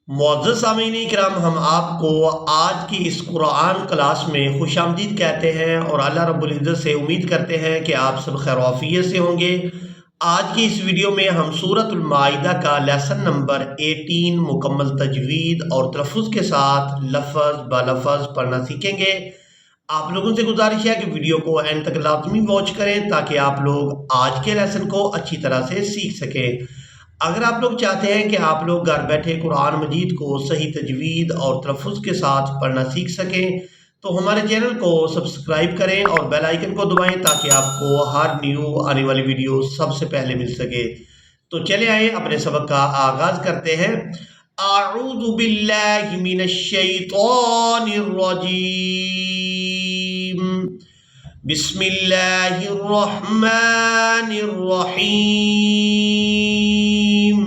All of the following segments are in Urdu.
معزز سامعین کرام، ہم آپ کو آج کی اس قرآن کلاس میں خوش آمدید کہتے ہیں اور اللہ رب العزت سے امید کرتے ہیں کہ آپ سب خیر و عافیت سے ہوں گے۔ آج کی اس ویڈیو میں ہم سورۃ المائدہ کا لیسن نمبر 18 مکمل تجوید اور تلفظ کے ساتھ لفظ بلفظ پڑھنا سیکھیں گے۔ آپ لوگوں سے گزارش ہے کہ ویڈیو کو اینڈ تک لازمی واچ کریں تاکہ آپ لوگ آج کے لیسن کو اچھی طرح سے سیکھ سکیں۔ اگر آپ لوگ چاہتے ہیں کہ آپ لوگ گھر بیٹھے قرآن مجید کو صحیح تجوید اور تلفظ کے ساتھ پڑھنا سیکھ سکیں تو ہمارے چینل کو سبسکرائب کریں اور بیل آئیکن کو دبائیں تاکہ آپ کو ہر نیو آنے والی ویڈیو سب سے پہلے مل سکے۔ تو چلے آئیں اپنے سبق کا آغاز کرتے ہیں۔ اعوذ باللہ من الشیطان الرجیم، بسم اللہ الرحمن الرحیم۔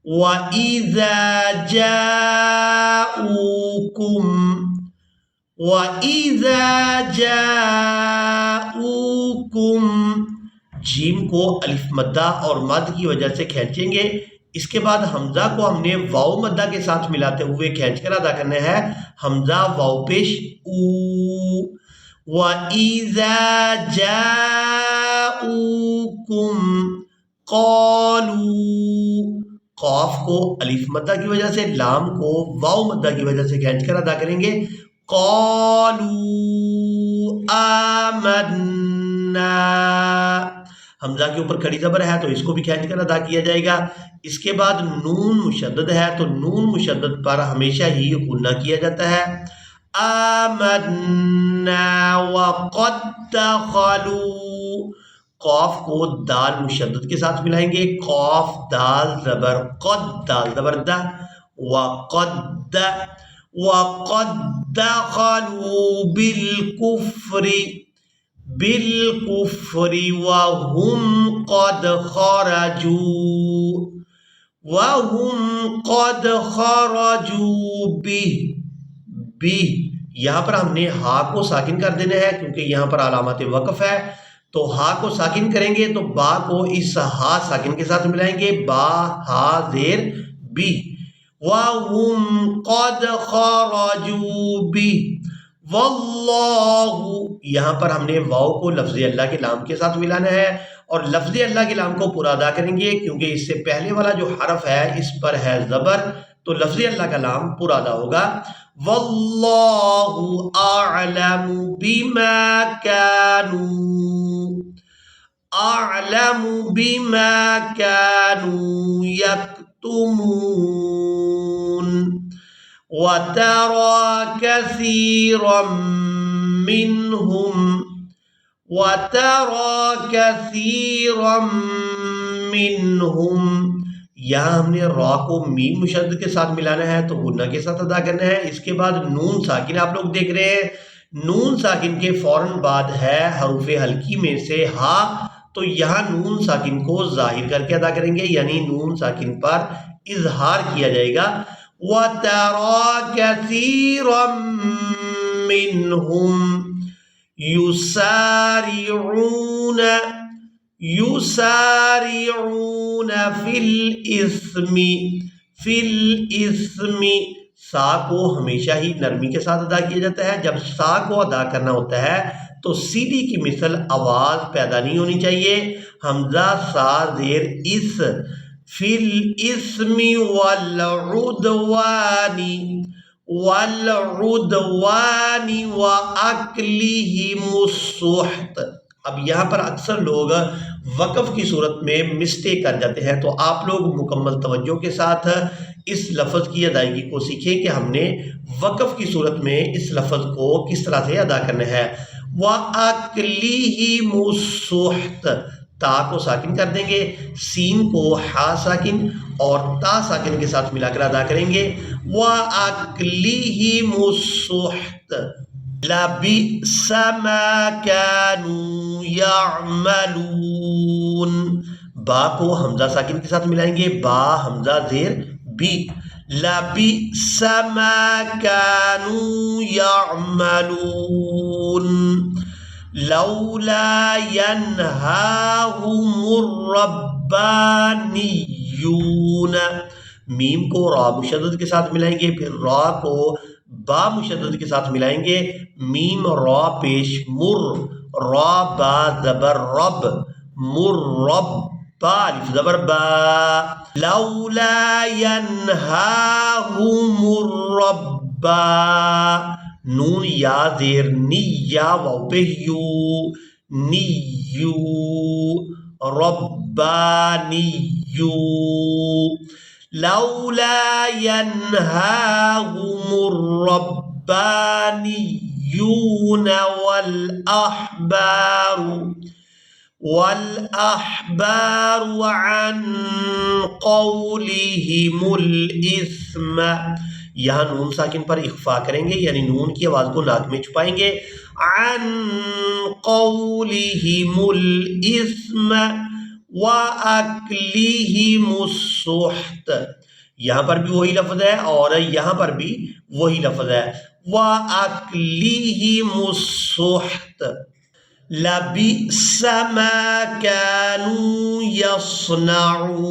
وَإِذَا جَاءُوكُمْ، جیم کو الف مدہ اور مد کی وجہ سے کھینچیں گے۔ اس کے بعد حمزہ کو ہم نے واو مدہ کے ساتھ ملاتے ہوئے کھینچ کر ادا کرنا ہے۔ حمزہ واو پیش او۔ وَإِذَا جَاءُوكُمْ قَالُوا، قاف کو الف مدہ کی وجہ سے، لام کو واو مدہ کی وجہ سے کھینچ کر ادا کریں گے۔ قَالُوا آمَنَّا، حمزہ کے اوپر کھڑی زبر ہے تو اس کو بھی کھینچ کر ادا کیا جائے گا۔ اس کے بعد نون مشدد ہے تو نون مشدد پر ہمیشہ ہی غنہ کیا جاتا ہے۔ آمنا وقد دخلوا، قاف کو دال مشدد کے ساتھ ملائیں گے۔ قاف دال زبر قد، دال زبر دا، وقد دخلوا بالکفر وهم قد خرجوا به، یہاں پر ہم نے ہا کو ساکن کر دینا ہے کیونکہ یہاں پر علامت وقف ہے، تو ہا کو ساکن کریں گے تو با کو اس ہا ساکن کے ساتھ ملائیں گے، با ہا زیر بی۔ وَهُمْ قَدْ خَرَجُوا بِهِ وَاللَّهُ، یہاں پر ہم نے واو کو لفظ اللہ کے لام کے ساتھ ملانا ہے اور لفظ اللہ کے لام کو پورا ادا کریں گے کیونکہ اس سے پہلے والا جو حرف ہے اس پر ہے زبر، تو لفظ اللہ کا لام پورا ادا ہوگا۔ وَاللَّهُ أَعْلَمُ بِمَا كَانُوا يَكْتُمُونَ وَتَرَى كَثِيرًا مِّنْهُمْ، یہاں ہم نے را کو میم مشدد کے ساتھ ملانا ہے تو غنہ کے ساتھ ادا کرنا ہے۔ اس کے بعد نون ساکن آپ لوگ دیکھ رہے ہیں، نون ساکن کے فوراً بعد ہے حروف ہلکی میں سے ہا، تو یہاں نون ساکن کو ظاہر کر کے ادا کریں گے، یعنی نون ساکن پر اظہار کیا جائے گا۔ وَتَرَى كَثِيرًا مِّنْهُمْ يُسَارِعُونَ فِي الْإِثْمِ، سا کو ہمیشہ ہی نرمی کے ساتھ ادا کیا جاتا ہے۔ جب سا کو ادا کرنا ہوتا ہے تو سیدھی کی مثل آواز پیدا نہیں ہونی چاہیے۔ حمزہ سا زیر اس، فی الاسم والعدوان واکلہم السحت۔ اب یہاں پر اکثر لوگ وقف کی صورت میں مسٹیک کر جاتے ہیں، تو آپ لوگ مکمل توجہ کے ساتھ اس لفظ کی ادائیگی کو سیکھیں کہ ہم نے وقف کی صورت میں اس لفظ کو کس طرح سے ادا کرنا ہے۔ وَأَكْلِهِمُ السُّحْتَ، تا کو ساکن کر دیں گے، سین کو ہا ساکن اور تا ساکن کے ساتھ ملا کر ادا کریں گے۔ وَأَكْلِهِمُ السُّحْتَ لَبِئْسَ مَا كَانُوا يَعْمَلُونَ، با کو حمزہ ساکن کے ساتھ ملائیں گے، با حمزہ زیر بی، لَبِئْسَ مَا كَانُوا يَعْمَلُونَ لَوْلَا يَنْهَاهُمُ الرَّبَّانِيُّونَ، میم کو را مشدد کے ساتھ ملائیں گے، پھر را کو با مشدد کے ساتھ ملائیں گے، میم را پیش مر، را با زبر رب، مر رب، با الف زبر با، لولا ینہاہم الربا، نون یا زیر نی یا واو پہ یو، نیو، ربانیو، لولا ینہاہم الربانیون والأحبار عن قولهم الإثم، یہاں نون ساکن پر اخفا کریں گے، یعنی نون کی آواز کو ناک میں چھپائیں گے، عن قولهم الإثم وأكلهم السحت، یہاں پر بھی وہی لفظ ہے اور یہاں پر بھی وہی لفظ ہے، وأكلهم السحت، لبئس ما كانوا يصنعون،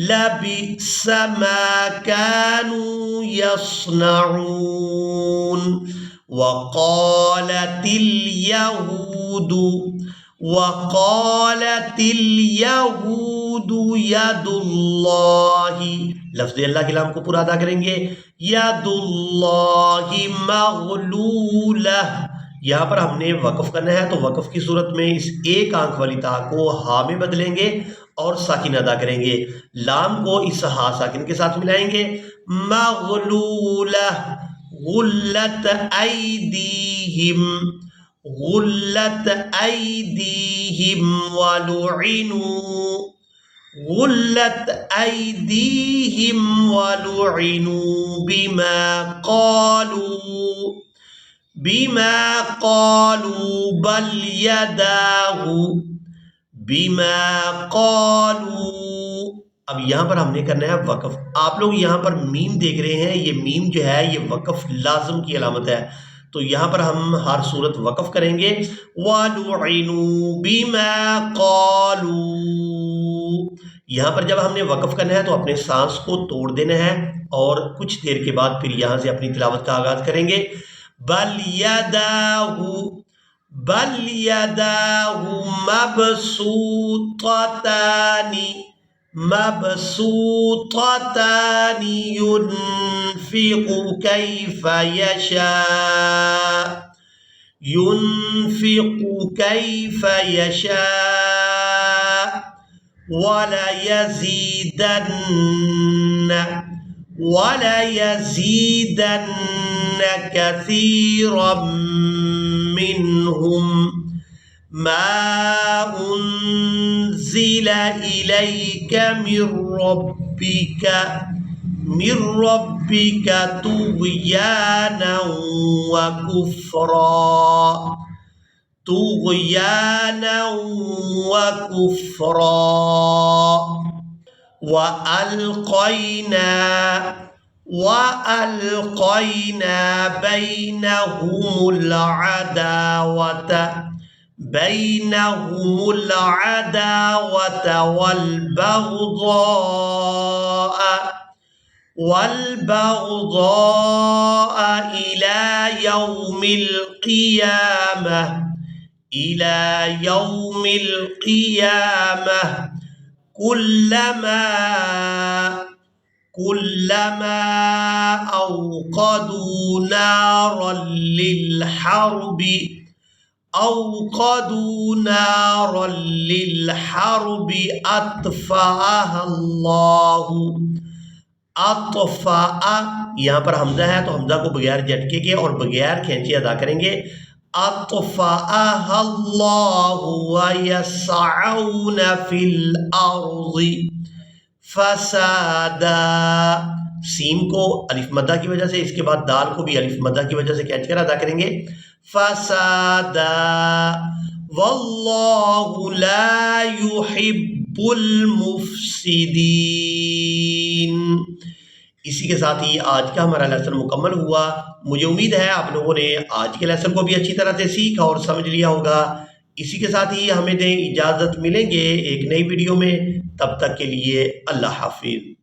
لبئس ما كانوا يصنعون، وقالت اليهود يد الله، لفظ اللہ کے لام کو پورا ادا کریں گے، ید اللہ مغلولہ، یہاں پر ہم نے وقف کرنا ہے تو وقف کی صورت میں اس ایک آنکھ والی تا کو ہا میں بدلیں گے اور ساکن ادا کریں گے، لام کو اس ہا ساکن کے ساتھ ملائیں گے، مغلولہ، غلت ایدیہم، غلت ایدیہم ولعنوا، غلت ایدیہم ولعنوا بما قالوا بل یداہ، بما قالوا، اب یہاں پر ہم نے کرنا ہے وقف، آپ لوگ یہاں پر میم دیکھ رہے ہیں، یہ میم جو ہے یہ وقف لازم کی علامت ہے، تو یہاں پر ہم ہر صورت وقف کریں گے، وَلُعِنُوا بِمَا قَالُوا، یہاں پر جب ہم نے وقف کرنا ہے تو اپنے سانس کو توڑ دینا ہے اور کچھ دیر کے بعد پھر یہاں سے اپنی تلاوت کا آغاز کریں گے، بل یداہ مبسوطتان ينفق كيف يشاء وليزيدن كثيرا منهم ما أنزل إليك من ربك طغيانا وكفرا، وألقينا بينهم العداوة والبغضاء إلى يوم القيامة كلما أوقدوا نارا للحرب أطفأها الله، یہاں پر حمزہ ہے تو حمزہ کو بغیر جھٹکے کے اور بغیر کھینچے ادا کریں گے، أطفأها الله ويسعون في الأرض فسادا، سین کو الف مدہ کی وجہ سے، اس کے بعد دال کو بھی الف مدہ کی وجہ سے کھینچ کر ادا کریں گے، فسادا، واللہ لا يحب المفسدین۔ اسی کے ساتھ ہی آج کا ہمارا لیسن مکمل ہوا، مجھے امید ہے آپ لوگوں نے آج کے لیسن کو بھی اچھی طرح سے سیکھا اور سمجھ لیا ہوگا۔ اسی کے ساتھ ہی ہمیں دیں اجازت، ملیں گے ایک نئی ویڈیو میں، تب تک کے لیے اللہ حافظ۔